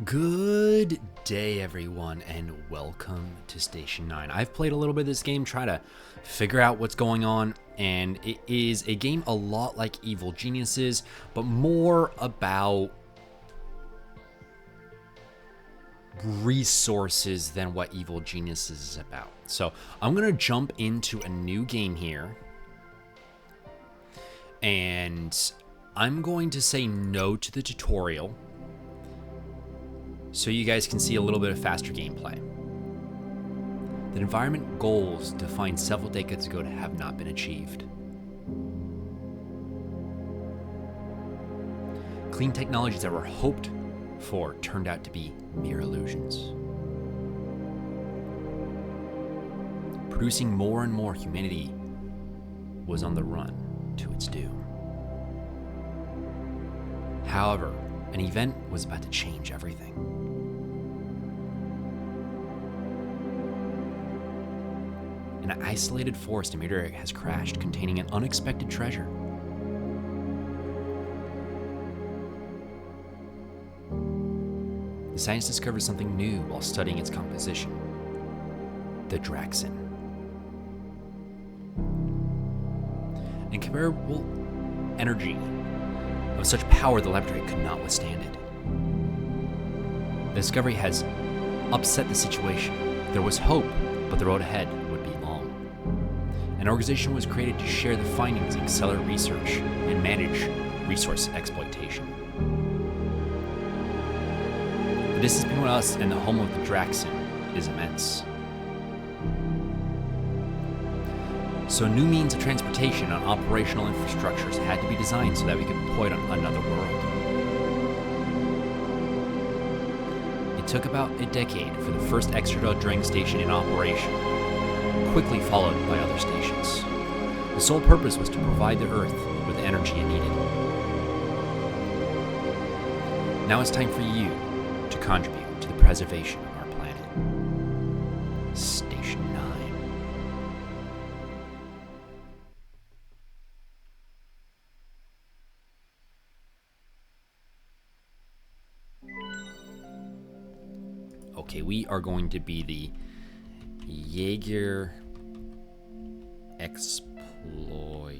Good day, everyone, and welcome to Station 9. I've played a little bit of this game, try to figure out what's going on, and it is a game a lot like Evil Geniuses, but more about resources than what Evil Geniuses is about. So I'm going to jump into a new game here, and I'm going to say no to the tutorial, so you guys can see a little bit of faster gameplay. The environment goals defined several decades ago have not been achieved. Clean technologies that were hoped for turned out to be mere illusions. Producing more and more, humanity was on the run to its doom. However, an event was about to change everything. An isolated forest in meteorite has crashed, containing an unexpected treasure. The scientists discovered something new while studying its composition: the Draxin. Incomparable energy of such power the laboratory could not withstand it. The discovery has upset the situation. There was hope, but the road ahead would be long. An organization was created to share the findings, accelerate research, and manage resource exploitation. The distance between us and the home of the Draxin is immense. So new means of transportation and operational infrastructures had to be designed so that we could deploy it on another world. It took about a decade for the first extraterrestrial drilling station in operation, quickly followed by other stations. The sole purpose was to provide the Earth with the energy it needed. Now it's time for you to contribute to the preservation of our planet. Station 9. Okay, we are going to be the Jaeger Exploit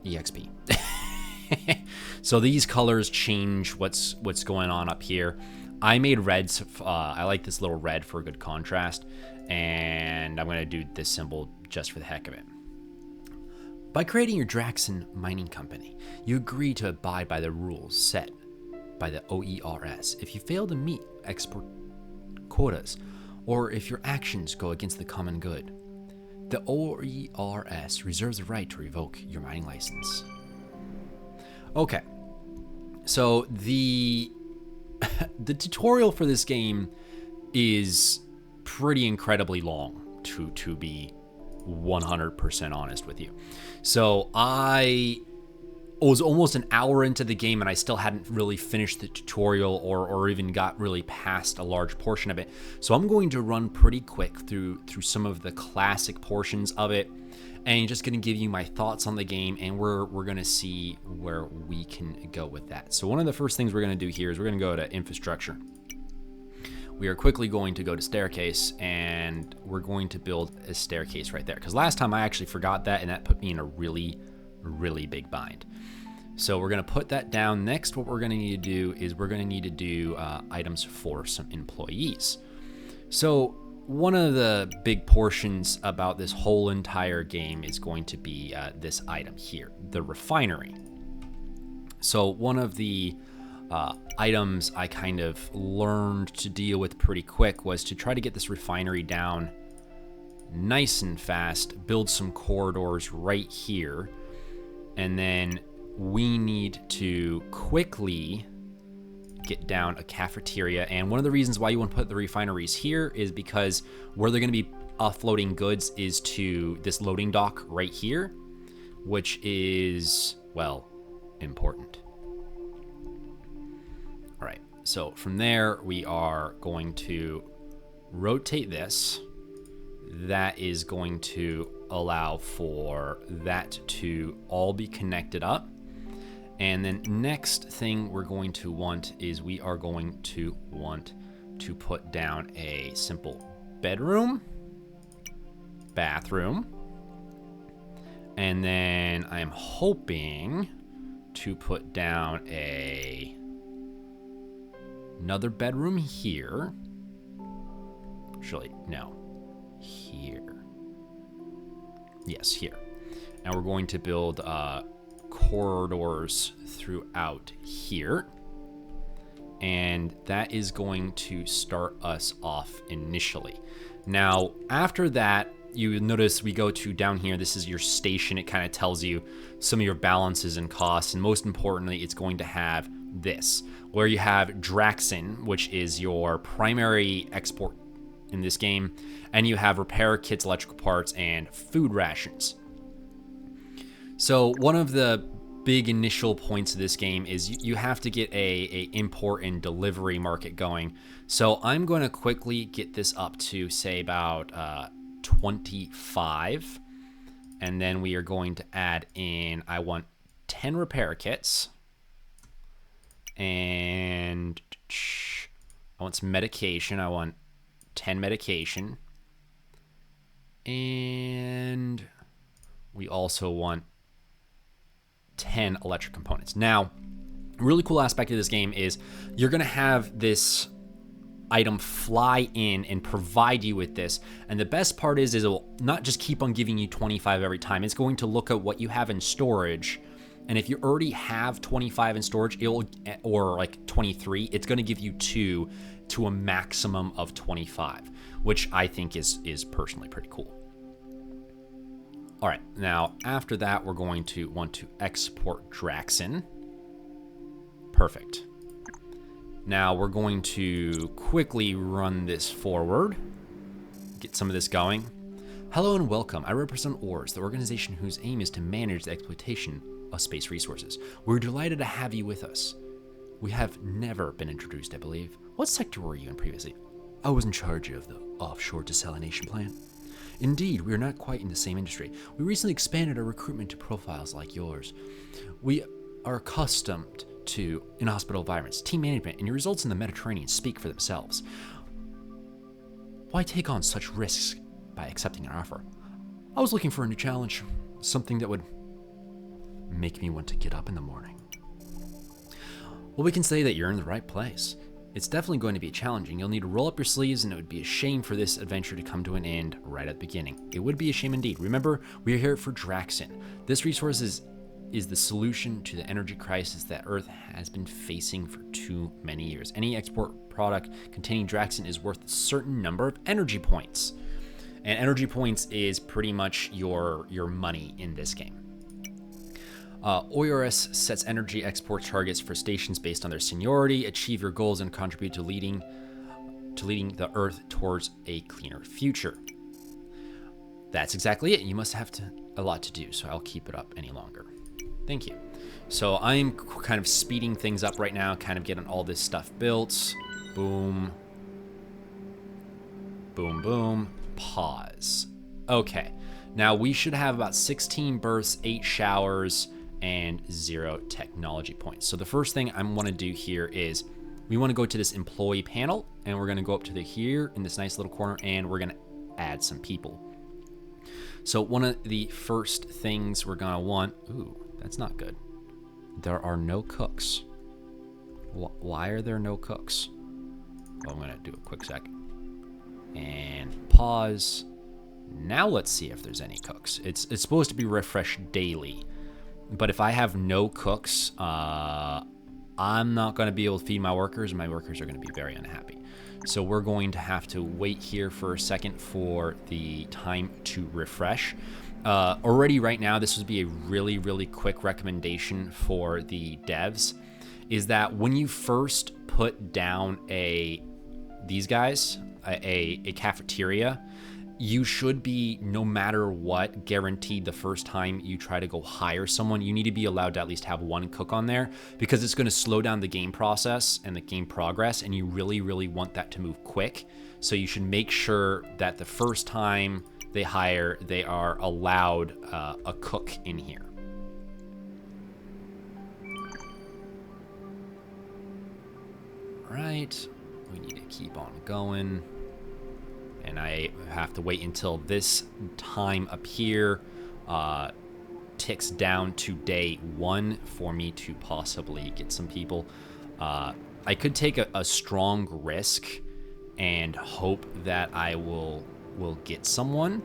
EXP. So these colors change what's going on up here. I made reds. I like this little red for a good contrast, and I'm going to do this symbol just for the heck of it. By creating your Draxin mining company, you agree to abide by the rules set by the OERS. If you fail to meet export quotas, or if your actions go against the common good, the OERS reserves the right to revoke your mining license. Okay, so the tutorial for this game is pretty incredibly long, to be 100% honest with you. So I was almost an hour into the game and I still hadn't really finished the tutorial or even got really past a large portion of it. So I'm going to run pretty quick through some of the classic portions of it, and just going to give you my thoughts on the game, and we're going to see where we can go with that. So one of the first things we're going to do here is we're going to go to infrastructure. We are quickly going to go to staircase, and we're going to build a staircase right there, because last time I actually forgot that, and that put me in a really big bind. So we're going to put that down. Next, what we're going to need to do is we're going to need to do items for some employees. So one of the big portions about this whole entire game is going to be this item here, the refinery. So one of the items I kind of learned to deal with pretty quick was to try to get this refinery down nice and fast, build some corridors right here, and then we need to quickly get down a cafeteria. And one of the reasons why you want to put the refineries here is because where they're going to be offloading goods is to this loading dock right here, which is, well, important. All right, so from there we are going to rotate this. That is going to allow for that to all be connected up. And then next thing we're going to want is we are going to want to put down a simple bedroom, bathroom, and then I'm hoping to put down another bedroom here. Actually, no, here. Yes, here. And we're going to build corridors throughout here. And that is going to start us off initially. Now, after that, you notice we go to down here. This is your station. It kind of tells you some of your balances and costs. And most importantly, it's going to have this, where you have Draxin, which is your primary export in this game. And you have repair kits, electrical parts, and food rations. So one of the big initial points of this game is you have to get a import and delivery market going. So I'm going to quickly get this up to say about 25, and then we are going to add in, I want 10 repair kits, and I want some medication. I want 10 medication, and we also want 10 electric components. Now, a really cool aspect of this game is you're going to have this item fly in and provide you with this. And the best part is it will not just keep on giving you 25 every time. It's going to look at what you have in storage. And if you already have 25 in storage, or like 23, it's going to give you 2 to a maximum of 25, which I think is personally pretty cool. All right, now after that, we're going to want to export Draxin. Perfect. Now we're going to quickly run this forward, get some of this going. Hello and welcome. I represent ORS, the organization whose aim is to manage the exploitation of space resources. We're delighted to have you with us. We have never been introduced, I believe. What sector were you in previously? I was in charge of the offshore desalination plant. Indeed, we are not quite in the same industry. We recently expanded our recruitment to profiles like yours. We are accustomed to inhospitable environments, team management, and your results in the Mediterranean speak for themselves. Why take on such risks by accepting our offer? I was looking for a new challenge, something that would make me want to get up in the morning. Well, we can say that you're in the right place. It's definitely going to be challenging. You'll need to roll up your sleeves, and it would be a shame for this adventure to come to an end right at the beginning. It would be a shame indeed. Remember, we are here for Draxin. This resource is the solution to the energy crisis that Earth has been facing for too many years. Any export product containing Draxin is worth a certain number of energy points. And energy points is pretty much your money in this game. ORS sets energy export targets for stations based on their seniority. Achieve your goals and contribute to leading the Earth towards a cleaner future. That's exactly it. You must have a lot to do, so I'll keep it up any longer. Thank you. So I'm kind of speeding things up right now, kind of getting all this stuff built. Boom. Boom, boom. Pause. Okay. Now we should have about 16 berths, 8 showers, and 0 technology points. So the first thing I want to do here is we want to go to this employee panel, and we're going to go up to here in this nice little corner, and we're going to add some people. So one of the first things we're going to want, ooh, that's not good. There are no cooks. Why are there no cooks? Well, I'm going to do a quick sec. And pause. Now let's see if there's any cooks. It's supposed to be refreshed daily. But if I have no cooks, I'm not going to be able to feed my workers, and my workers are going to be very unhappy. So we're going to have to wait here for a second for the time to refresh. Already right now, this would be a really, really quick recommendation for the devs, is that when you first put down these guys, a cafeteria, you should be, no matter what, guaranteed the first time you try to go hire someone, you need to be allowed to at least have one cook on there, because it's going to slow down the game process and the game progress, and you really, really want that to move quick. So you should make sure that the first time they hire, they are allowed a cook in here. right. We need to keep on going. And I have to wait until this time up here ticks down to day 1 for me to possibly get some people. I could take a strong risk and hope that I will get someone,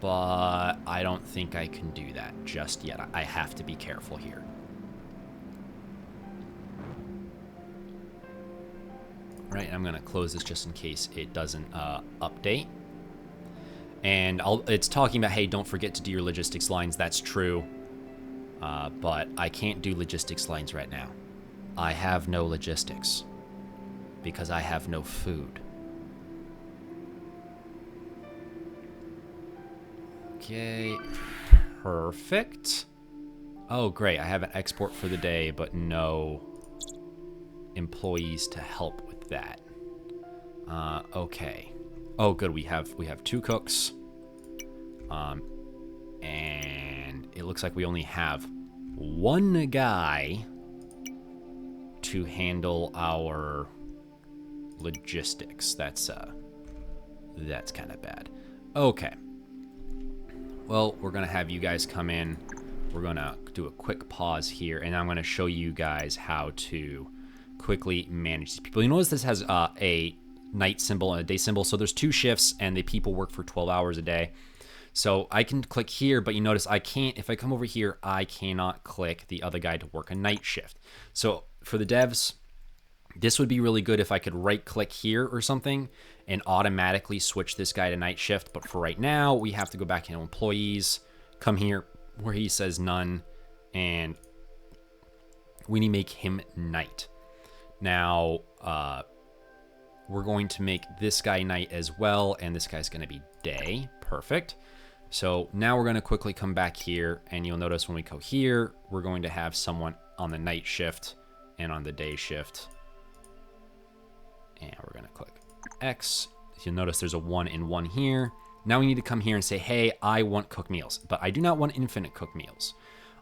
but I don't think I can do that just yet. I have to be careful here. Right, I'm gonna close this just in case it doesn't update. And it's talking about, hey, don't forget to do your logistics lines. That's true, but I can't do logistics lines right now. I have no logistics because I have no food. Okay, perfect. Oh, great. I have an export for the day, but no employees to help with that. Okay. Oh, good. We have 2 cooks. And it looks like we only have 1 guy to handle our logistics. That's kind of bad. Okay. Well, we're going to have you guys come in. We're going to do a quick pause here, and I'm going to show you guys how to quickly manage these people. You notice this has a night symbol and a day symbol. So there's 2 shifts, and the people work for 12 hours a day. So I can click here, but you notice I can't, if I come over here, I cannot click the other guy to work a night shift. So for the devs, this would be really good if I could right click here or something and automatically switch this guy to night shift. But for right now, we have to go back into employees, come here where he says none, and we need to make him night. Now, we're going to make this guy night as well, and this guy's going to be day. Perfect. So now we're going to quickly come back here, and you'll notice when we go here, we're going to have someone on the night shift and on the day shift. And we're going to click X. You'll notice there's a 1 and 1 here. Now we need to come here and say, hey, I want cooked meals, but I do not want infinite cooked meals.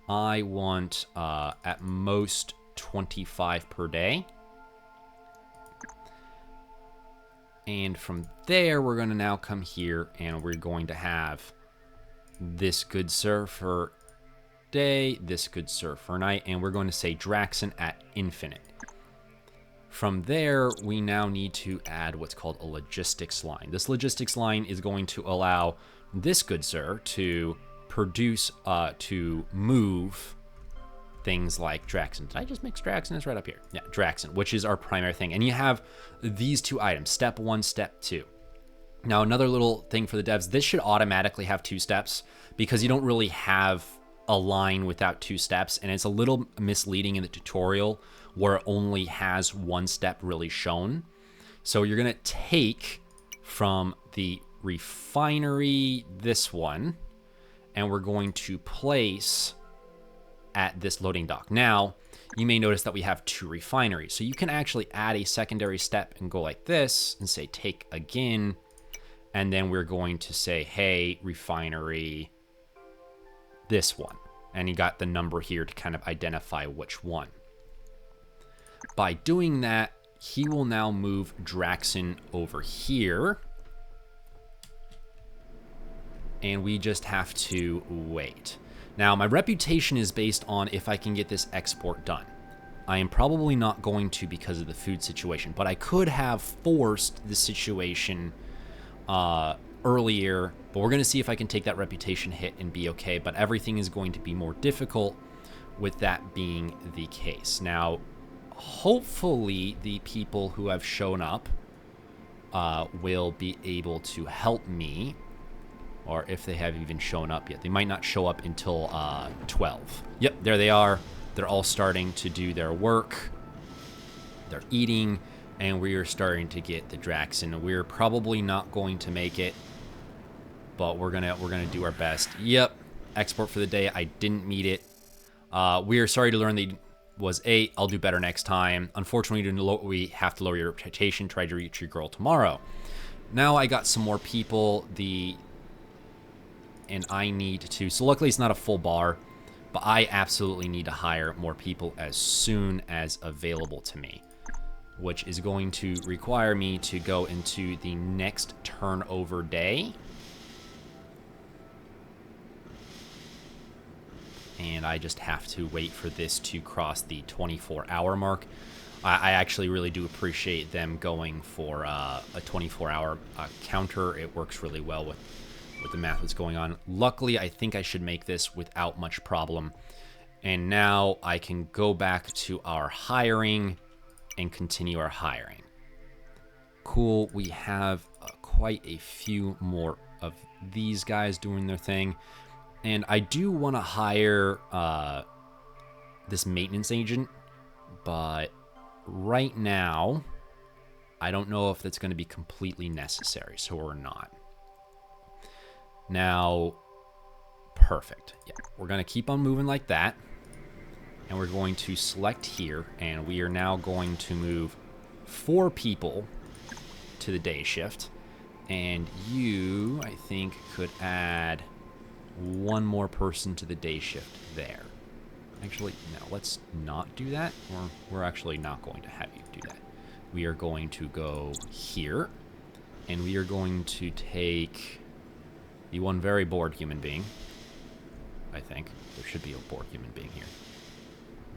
I want at most 25 per day. And from there, we're going to now come here and we're going to have this good sir for day, this good sir for night, and we're going to say Draxon at infinite. From there, we now need to add what's called a logistics line. This logistics line is going to allow this good sir to produce, to move things like Draxon. Did I just mix Draxon? It's right up here. Yeah, Draxon, which is our primary thing. And you have these 2 items, step 1, step 2. Now, another little thing for the devs, this should automatically have 2 steps because you don't really have a line without 2 steps. And it's a little misleading in the tutorial where it only has 1 step really shown. So you're going to take from the refinery this one, and we're going to place at this loading dock. Now, you may notice that we have 2 refineries. So you can actually add a secondary step and go like this and say take again. And then we're going to say, hey, refinery, this one. And you got the number here to kind of identify which one. By doing that, he will now move Draxon over here. And we just have to wait. Now, my reputation is based on if I can get this export done. I am probably not going to because of the food situation, but I could have forced the situation earlier, but we're going to see if I can take that reputation hit and be okay, but everything is going to be more difficult with that being the case. Now, hopefully the people who have shown up will be able to help me, or if they have even shown up yet. They might not show up until 12. Yep, there they are. They're all starting to do their work. They're eating, and we are starting to get the Draxon. We're probably not going to make it, but we're gonna do our best. Yep, export for the day. I didn't meet it. We are sorry to learn that it was 8. I'll do better next time. Unfortunately, we have to lower your reputation. Try to reach your goal tomorrow. Now I got some more people. And I need to, so luckily it's not a full bar, but I absolutely need to hire more people as soon as available to me. which is going to require me to go into the next turnover day. And I just have to wait for this to cross the 24-hour mark. I actually really do appreciate them going for a 24-hour counter. It works really well with the math that's going on. Luckily, I think I should make this without much problem. And now I can go back to our hiring and continue our hiring. Cool, we have quite a few more of these guys doing their thing. And I do want to hire this maintenance agent, but right now, I don't know if that's going to be completely necessary, so we're not. Now, perfect. Yeah, we're going to keep on moving like that. And we're going to select here, and we are now going to move 4 people to the day shift. And you, I think, could add 1 more person to the day shift there. Actually, no, let's not do that. We're actually not going to have you do that. We are going to go here, and we are going to take the one very bored human being. I think there should be a bored human being here.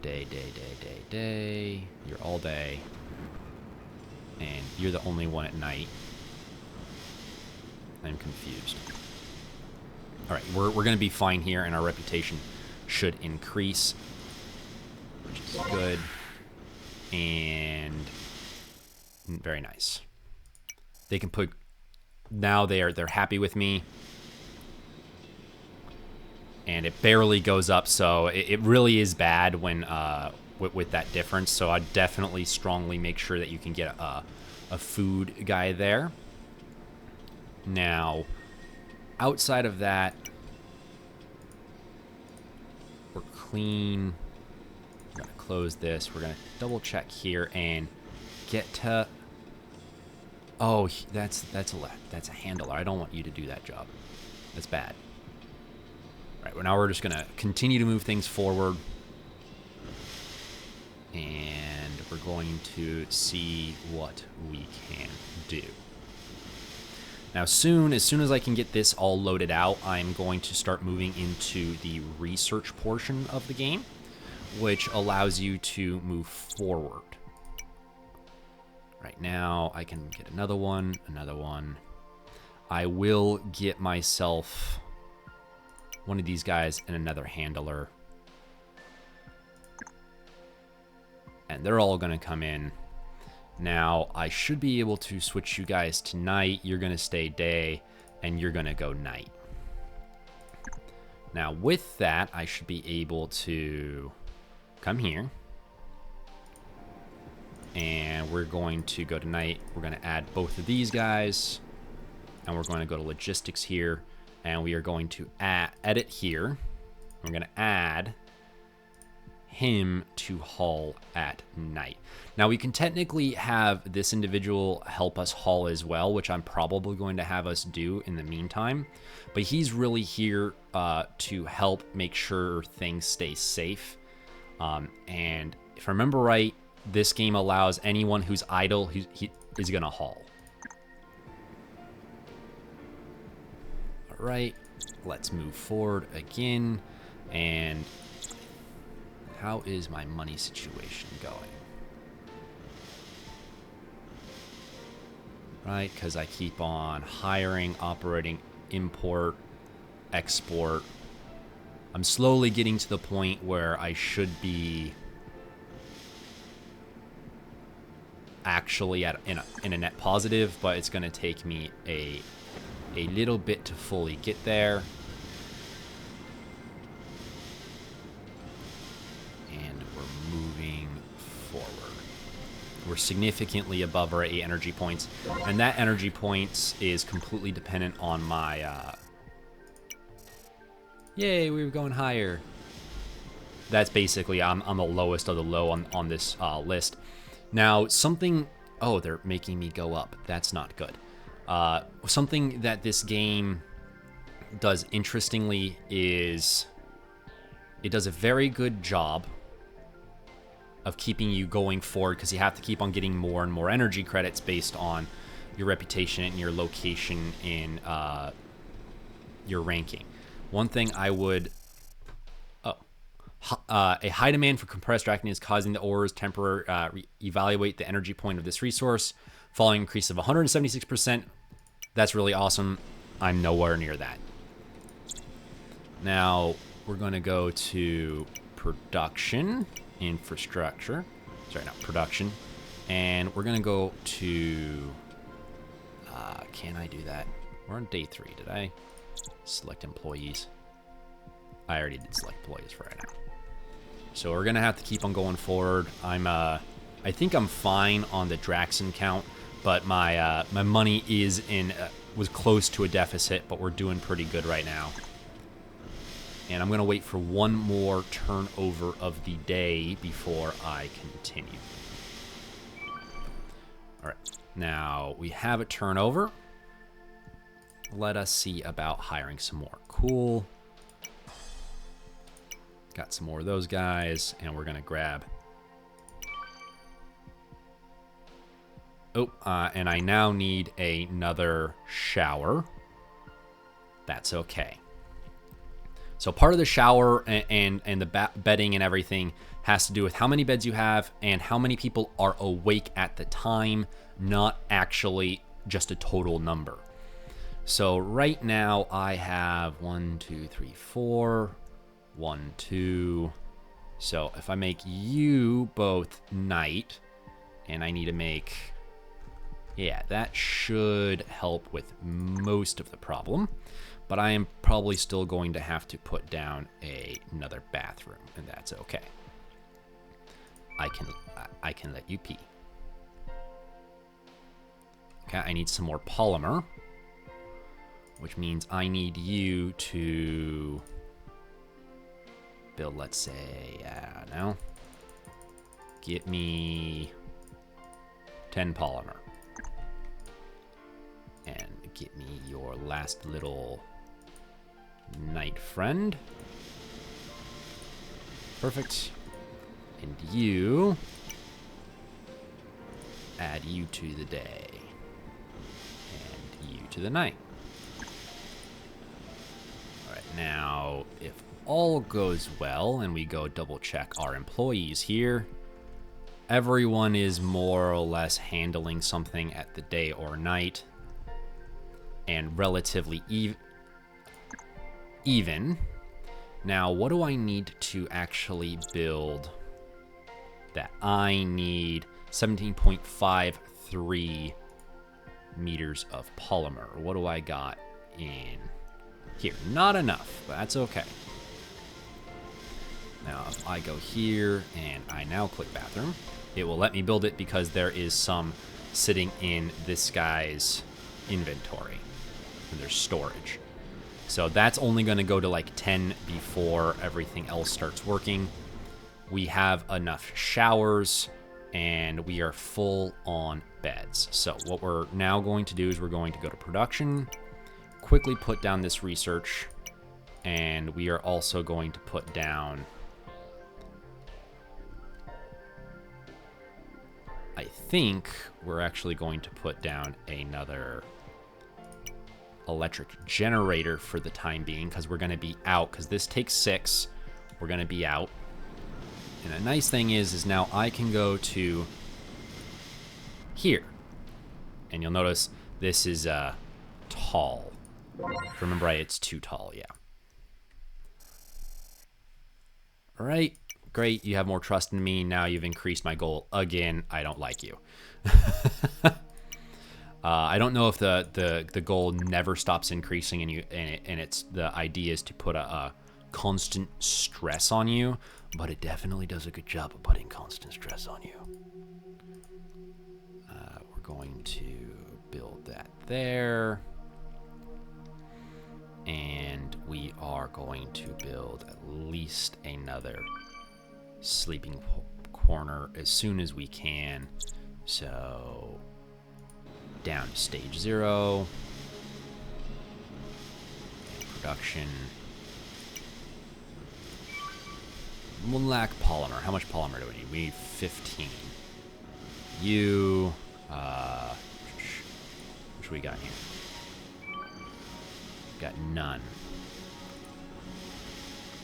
Day, day, day, day, day. You're all day. And you're the only one at night. I'm confused. All right, we're going to be fine here, and our reputation should increase, which is good. And very nice. They can put... Now they're happy with me. And it barely goes up, so it really is bad when with that difference. So I definitely strongly make sure that you can get a food guy there. Now, outside of that, we're clean. We're gonna close this. We're gonna double check here and get to... Oh, that's a handler. I don't want you to do that job. That's bad. Right, well, now we're just going to continue to move things forward. And we're going to see what we can do. Now, as soon as I can get this all loaded out, I'm going to start moving into the research portion of the game, which allows you to move forward. Right now, I can get another one, another one. I will get myself... one of these guys and another handler. And they're all going to come in. Now, I should be able to switch you guys to night. You're going to stay day, and you're going to go night. Now, with that, I should be able to come here. And we're going to go to night. We're going to add both of these guys. And we're going to go to logistics here. And we are going to edit here. We're going to add him to haul at night. Now, we can technically have this individual help us haul as well, which I'm probably going to have us do in the meantime. But he's really here to help make sure things stay safe. And if I remember right, this game allows anyone who's idle, he is going to haul. All right, let's move forward again. And how is my money situation going? Right, because I keep on hiring, operating, import, export. I'm slowly getting to the point where I should be actually in a net positive, but it's going to take me a little bit to fully get there. And we're moving forward. We're significantly above our 8 energy points, and that energy points is completely dependent on my yay, we were going higher. That's basically I'm the lowest of the low on this list. Now, something... Oh, they're making me go up. That's not good. Something that this game does interestingly is it does a very good job of keeping you going forward, because you have to keep on getting more and more energy credits based on your reputation and your location in your ranking. One thing I would... a high demand for compressed draconium is causing the ores temporarily evaluate the energy point of this resource, following increase of 176%. That's really awesome. I'm nowhere near that. Now, we're going to go to production, infrastructure. Sorry, not production. And we're going to go to... can I do that? We're on day 3. Did I select employees? I already did select employees for right now. So we're going to have to keep on going forward. I think I'm fine on the Draxon count, but my my money is was close to a deficit, but we're doing pretty good right now. And I'm going to wait for one more turnover of the day before I continue. All right. Now, we have a turnover. Let us see about hiring some more. Cool. Got some more of those guys, and we're going to grab... Oh, and I now need another shower. That's okay. So part of the shower and the bedding and everything has to do with how many beds you have and how many people are awake at the time, not actually just a total number. So right now I have 1, 2, 3, 4, 1, 2. So if I make you both night, and I need to make... Yeah, that should help with most of the problem. But I am probably still going to have to put down another bathroom, and that's okay. I can let you pee. Okay, I need some more polymer, which means I need you to build, let's say, now, get me 10 polymer. And get me your last little night friend. Perfect. And you, add you to the day. And you to the night. All right, now, if all goes well, and we go double check our employees here, everyone is more or less handling something at the day or night. And relatively even. Now, what do I need to actually build? That I need 17.53 meters of polymer. What do I got in here? Not enough, but that's okay. Now, if I go here and I now click bathroom, it will let me build it because there is some sitting in this guy's inventory. There's storage. So that's only going to go to like 10 before everything else starts working. We have enough showers and we are full on beds. So what we're now going to do is we're going to go to production, quickly put down this research, and we are also going to put down, I think we're actually going to put down another electric generator for the time being, because we're going to be out, because this takes 6. We're going to be out. And a nice thing is now I can go to here. And you'll notice this is tall. Remember, it's too tall, yeah. All right, great. You have more trust in me. Now you've increased my goal again. I don't like you. I don't know if the goal never stops increasing, and it's the idea is to put a constant stress on you, but it definitely does a good job of putting constant stress on you. We're going to build that there, and we are going to build at least another sleeping corner as soon as we can. So down to stage 0. Production. We'll lack polymer. How much polymer do we need? We need 15. You, what we got here? Got none.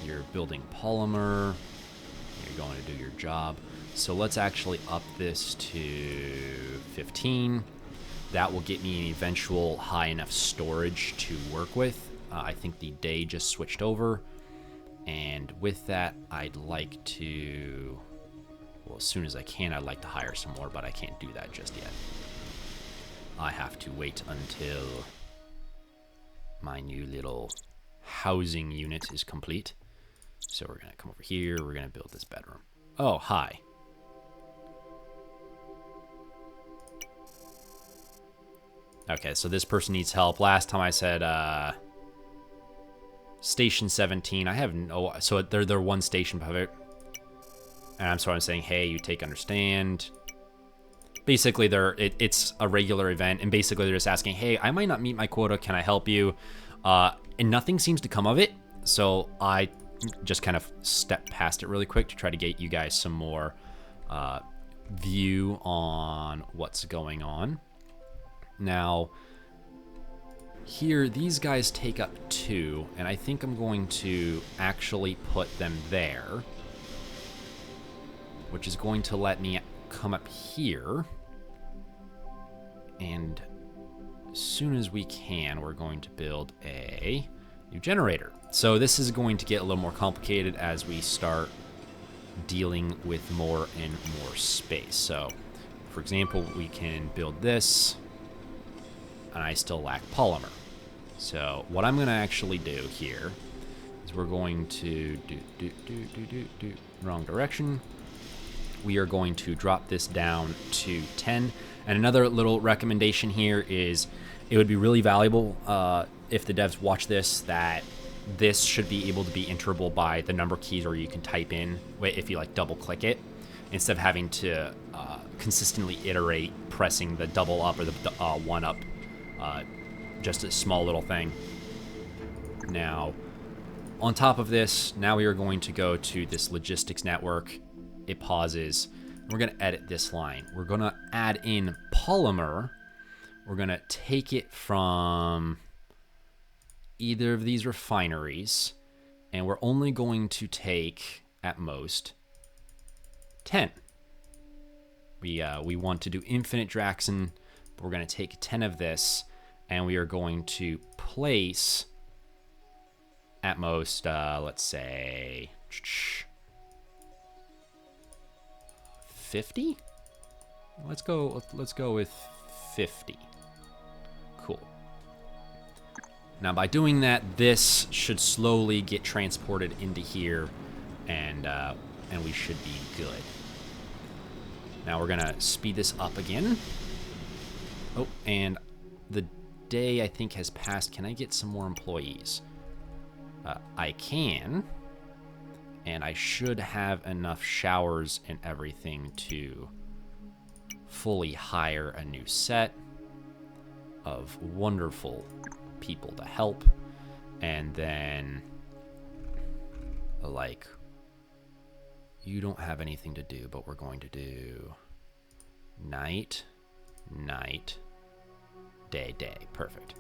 You're building polymer. You're going to do your job. So let's actually up this to 15. That will get me an eventual high enough storage to work with. I think the day just switched over. And with that, I'd like to, well, as soon as I can, I'd like to hire some more, but I can't do that just yet. I have to wait until my new little housing unit is complete. So we're going to come over here. We're going to build this bedroom. Oh, hi. Okay, so this person needs help. Last time I said Station 17. I have no... So they're one station above it. And I'm sort of saying, hey, you take understand. Basically, it's a regular event. And basically, they're just asking, hey, I might not meet my quota. Can I help you? And nothing seems to come of it. So I just kind of step past it really quick to try to get you guys some more view on what's going on. Now, here, these guys take up 2, and I think I'm going to actually put them there, which is going to let me come up here, and as soon as we can, we're going to build a new generator. So this is going to get a little more complicated as we start dealing with more and more space. So, for example, we can build this, and I still lack polymer. So what I'm going to actually do here is we're going to do wrong direction. We are going to drop this down to 10. And another little recommendation here is it would be really valuable if the devs watch this, that this should be able to be enterable by the number keys, or you can type in if you like double click it, instead of having to consistently iterate pressing the double up or the one up. Just a small little thing. Now, on top of this, now we are going to go to this logistics network. It pauses. We're going to edit this line. We're going to add in polymer. We're going to take it from either of these refineries, and we're only going to take, at most, 10. We want to do infinite Draxon, but we're going to take 10 of this, and we are going to place, at most, let's say, 50? Let's go with 50. Cool. Now, by doing that, this should slowly get transported into here, and we should be good. Now, we're going to speed this up again. Oh, and the day, I think, has passed. Can I get some more employees? I can. And I should have enough showers and everything to fully hire a new set of wonderful people to help. And then, like, you don't have anything to do, but we're going to do night, night, day, day. Perfect.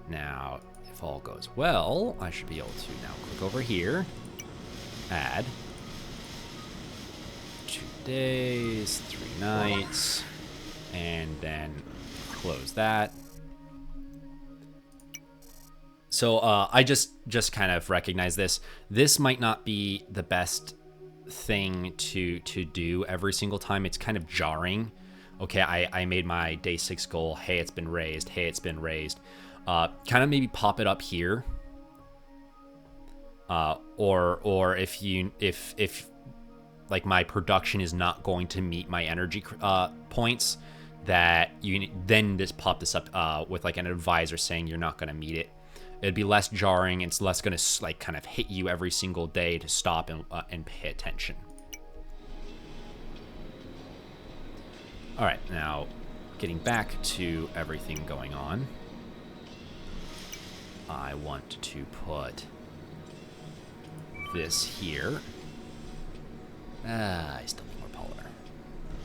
Now, if all goes well, I should be able to now click over here, add 2 days, 3 nights, and then close that. So I just kind of recognize this. This might not be the best thing to do every single time. It's kind of jarring. Okay, I made my day 6 goal. Hey, it's been raised. Hey, it's been raised. Kind of maybe pop it up here. Or if like my production is not going to meet my energy points, that you then just pop this up with like an advisor saying you're not going to meet it. It'd be less jarring. It's less going to like kind of hit you every single day to stop and pay attention. All right, now getting back to everything going on, I want to put this here. I still need more polymer.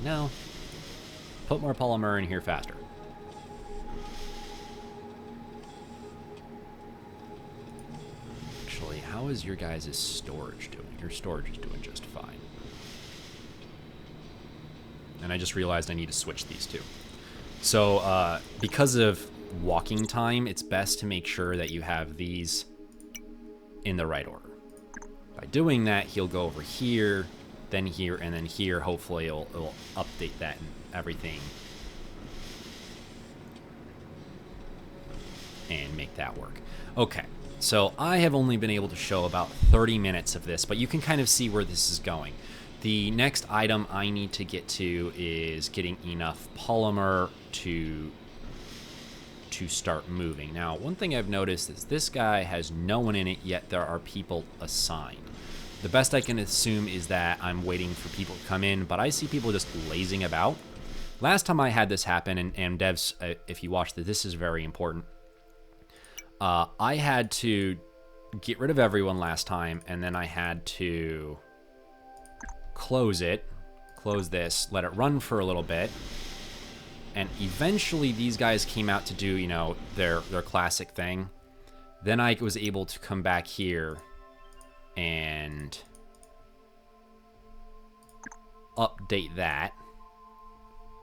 No. Put more polymer in here faster. Actually, how is your guys' storage doing? Your storage is doing just fine. And I just realized I need to switch these two. So, because of walking time, it's best to make sure that you have these in the right order. By doing that, he'll go over here, then here, and then here. Hopefully, it'll update that and everything. And make that work. Okay, so I have only been able to show about 30 minutes of this, but you can kind of see where this is going. The next item I need to get to is getting enough polymer to start moving. Now, one thing I've noticed is this guy has no one in it, yet there are people assigned. The best I can assume is that I'm waiting for people to come in, but I see people just lazing about. Last time I had this happen, and devs, if you watch this is very important. I had to get rid of everyone last time, and then I had to close this, let it run for a little bit, and eventually these guys came out to do, you know, their classic thing. Then I was able to come back here and update that,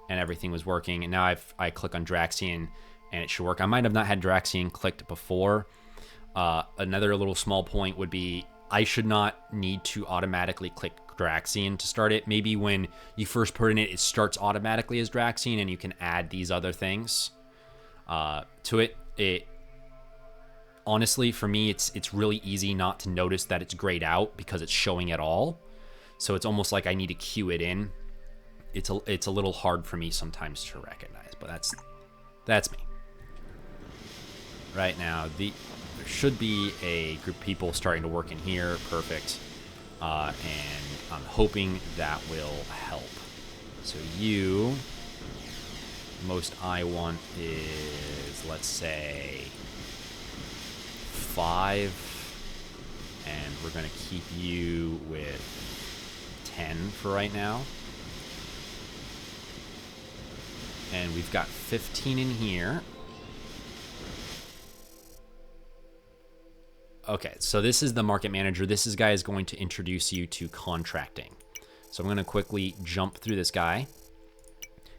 and everything was working. And now I click on Draxian, and it should work. I might have not had Draxian clicked before. Another little small point would be I should not need to automatically click Draxian to start it. Maybe when you first put in it starts automatically as Draxian, and you can add these other things to it. Honestly, for me, it's really easy not to notice that it's grayed out because it's showing it all. So it's almost like I need to cue it in. It's a little hard for me sometimes to recognize, but that's me. Right now, there should be a group of people starting to work in here. Perfect. And I'm hoping that will help. So most I want is, let's say, 5, and we're going to keep you with 10 for right now. And we've got 15 in here. Okay, so this is the market manager. This guy is going to introduce you to contracting. So I'm going to quickly jump through this guy.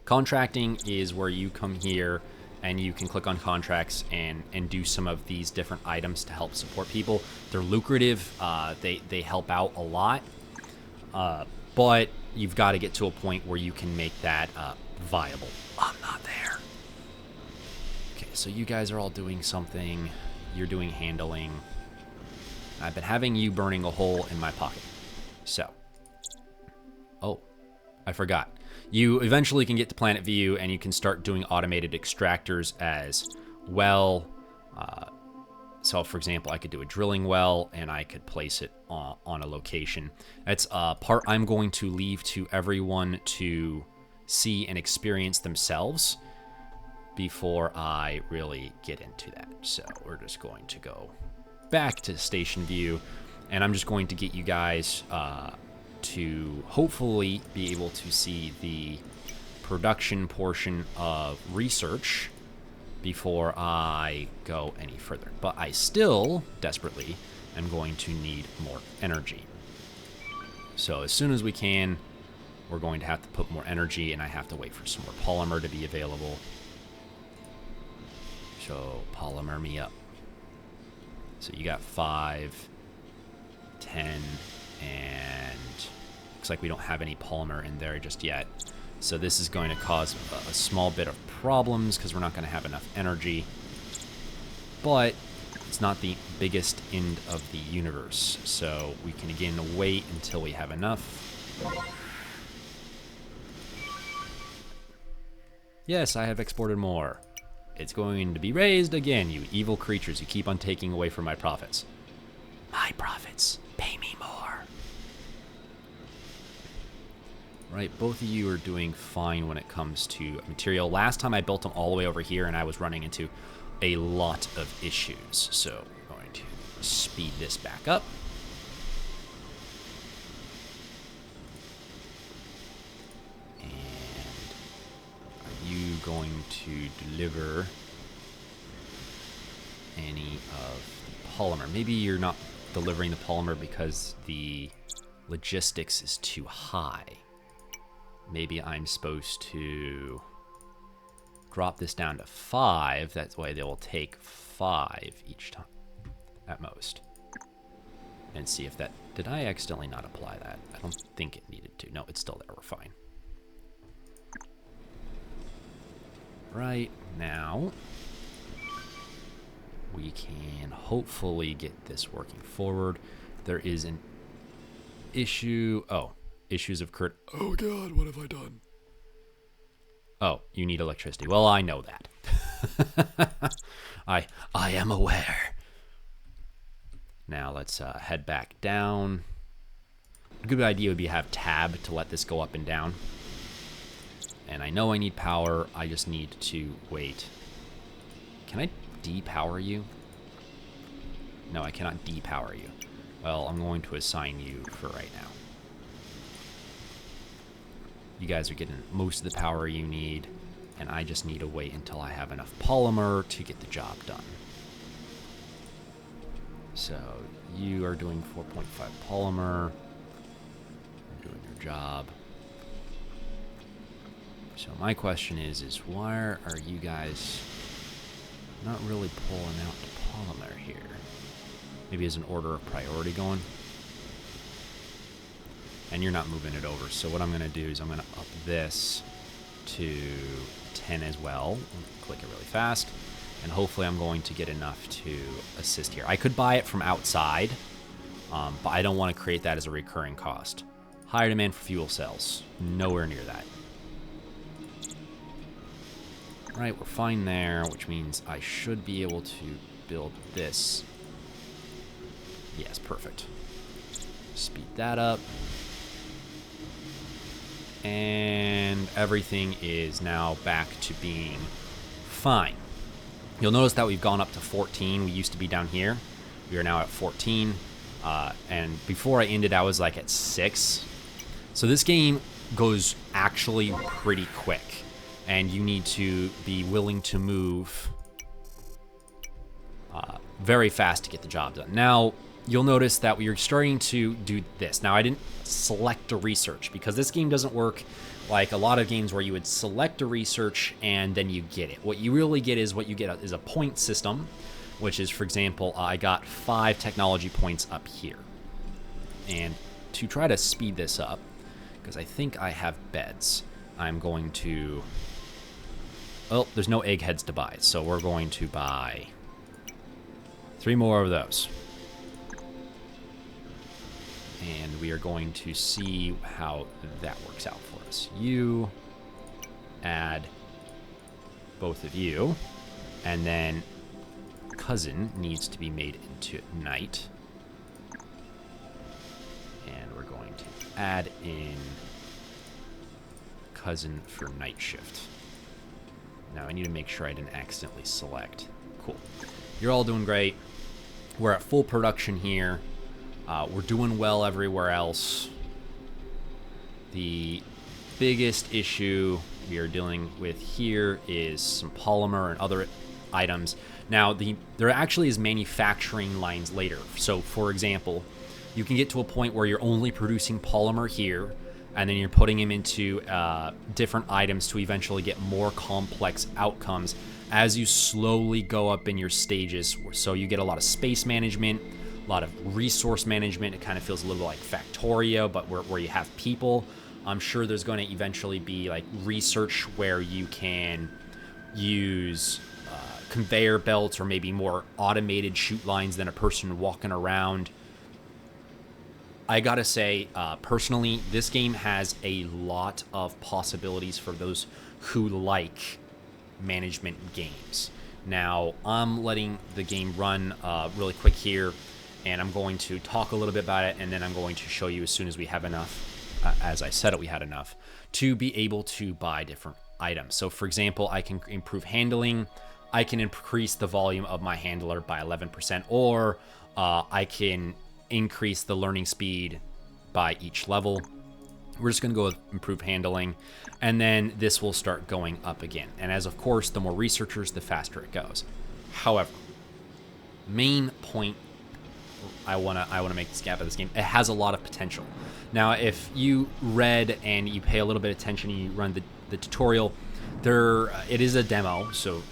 Contracting is where you come here and you can click on contracts and do some of these different items to help support people. They're lucrative. They help out a lot. But you've got to get to a point where you can make that viable. I'm not there. Okay, so you guys are all doing something. You're doing handling. I've been having you burning a hole in my pocket. So, oh, I forgot. You eventually can get to Planet View, and you can start doing automated extractors as well. So, for example, I could do a drilling well, and I could place it on a location. That's a part I'm going to leave to everyone to see and experience themselves before I really get into that. So, we're just going to go back to station view, and I'm just going to get you guys to hopefully be able to see the production portion of research before I go any further. But I still desperately am going to need more energy. So as soon as we can, we're going to have to put more energy, and I have to wait for some more polymer to be available. So polymer me up. So you got 5, 10, and looks like we don't have any polymer in there just yet. So this is going to cause a small bit of problems because we're not going to have enough energy. But it's not the biggest end of the universe. So we can again wait until we have enough. Yes, I have exported more. It's going to be raised again, you evil creatures. You keep on taking away from my profits. My profits. Pay me more. Right, both of you are doing fine when it comes to material. Last time I built them all the way over here, and I was running into a lot of issues. So I'm going to speed this back up. going to deliver any of the polymer. Maybe you're not delivering the polymer because the logistics is too high. Maybe I'm supposed to drop this down to 5. That's why they will take 5 each time at most. And see if that... Did I accidentally not apply that? I don't think it needed to. No, it's still there. We're fine. Right now, we can hopefully get this working forward. There is an issue. Oh, issues of Kurt. Oh God, what have I done? Oh, you need electricity. Well, I know that. I am aware. Now let's head back down. A good idea would be to have tab to let this go up and down. And I know I need power. I just need to wait. Can I depower you? No, I cannot depower you. Well, I'm going to assign you for right now. You guys are getting most of the power you need, and I just need to wait until I have enough polymer to get the job done. So you are doing 4.5 polymer. You're doing your job. So my question is why are you guys not really pulling out the polymer here? Maybe as an order of priority going. And you're not moving it over. So what I'm going to do is I'm going to up this to 10 as well. Click it really fast. And hopefully I'm going to get enough to assist here. I could buy it from outside, but I don't want to create that as a recurring cost. Higher demand for fuel cells. Nowhere near that. Right, we're fine there, which means I should be able to build this. Yes, perfect. Speed that up. And everything is now back to being fine. You'll notice that we've gone up to 14. We used to be down here. We are now at 14. And before I ended, I was like at 6. So this game goes actually pretty quick. And you need to be willing to move very fast to get the job done. Now, you'll notice that we are starting to do this. Now, I didn't select a research because this game doesn't work like a lot of games where you would select a research and then you get it. What you really get is is a point system, which is, for example, I got 5 technology points up here. And to try to speed this up, because I think I have beds, I'm going to... Oh, there's no eggheads to buy, so we're going to buy 3 more of those. And we are going to see how that works out for us. You add both of you, and then cousin needs to be made into night. And we're going to add in cousin for night shift. Now I need to make sure I didn't accidentally select. Cool. You're all doing great. We're at full production here. We're doing well everywhere else. The biggest issue we are dealing with here is some polymer and other items. Now, there actually is manufacturing lines later. So, for example, you can get to a point where you're only producing polymer here, and then you're putting them into different items to eventually get more complex outcomes as you slowly go up in your stages. So you get a lot of space management, a lot of resource management. It kind of feels a little like Factorio, but where you have people. I'm sure there's going to eventually be like research where you can use conveyor belts or maybe more automated chute lines than a person walking around. I gotta say, personally, this game has a lot of possibilities for those who like management games. Now, I'm letting the game run really quick here, and I'm going to talk a little bit about it, and then I'm going to show you as soon as we have enough, as I said it, we had enough, to be able to buy different items. So, for example, I can improve handling, I can increase the volume of my handler by 11%, or I can increase the learning speed by each level. We're just going to go with improved handling, and then this will start going up again. And as of course, the more researchers, the faster it goes. However, main point I wanna make this gap of this game. It has a lot of potential. Now, if you read and you pay a little bit of attention and you run the tutorial, it is a demo, so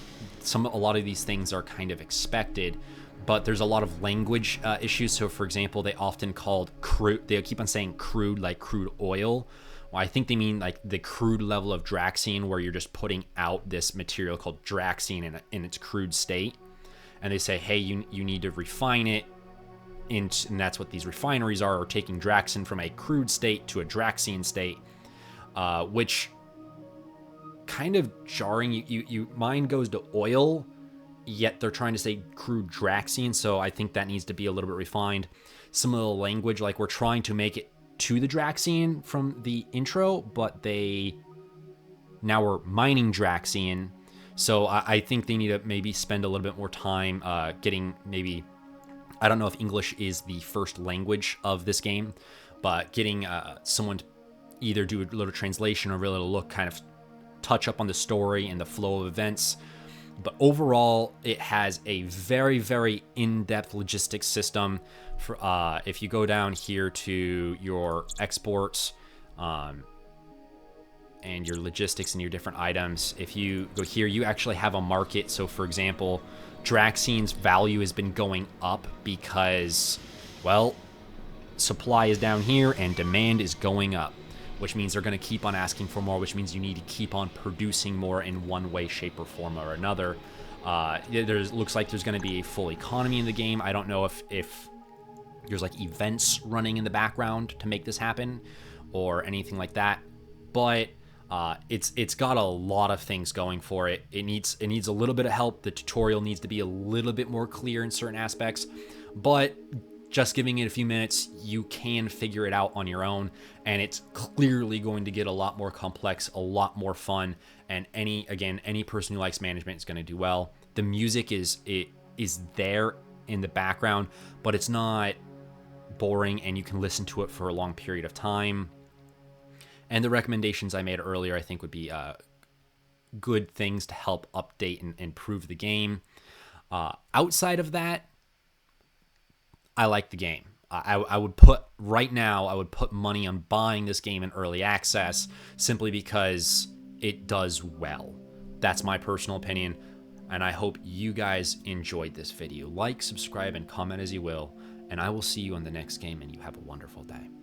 a lot of these things are kind of expected, but there's a lot of language issues. So, for example, they often called crude. They keep on saying crude, like crude oil. Well, I think they mean like the crude level of Draxion, where you're just putting out this material called Draxion in its crude state. And they say, hey, you need to refine it. And that's what these refineries are taking Draxion from a crude state to a Draxion state, which kind of jarring. You mind goes to oil, yet they're trying to say crude Draxion, so I think that needs to be a little bit refined. Some of the language, like we're trying to make it to the Draxion from the intro, but now we're mining Draxion, so I think they need to maybe spend a little bit more time getting maybe. I don't know if English is the first language of this game, but getting someone to either do a little translation or really look, kind of touch up on the story and the flow of events. But overall, it has a very, very in-depth logistics system. For if you go down here to your exports and your logistics and your different items, if you go here, you actually have a market. So, for example, Draxion's value has been going up because, well, supply is down here and demand is going up, which means they're going to keep on asking for more, which means you need to keep on producing more in one way, shape, or form or another. Looks like there's going to be a full economy in the game. I don't know if there's like events running in the background to make this happen or anything like that, but it's got a lot of things going for it. It needs a little bit of help. The tutorial needs to be a little bit more clear in certain aspects, but just giving it a few minutes, you can figure it out on your own, and it's clearly going to get a lot more complex, a lot more fun, and any person who likes management is going to do well. The music is there in the background, but it's not boring, and you can listen to it for a long period of time. And the recommendations I made earlier, I think, would be good things to help update and improve the game. Outside of that, I like the game. I would put money on buying this game in early access simply because it does well. That's my personal opinion, and I hope you guys enjoyed this video. Like, subscribe, and comment as you will, and I will see you on the next game, and you have a wonderful day.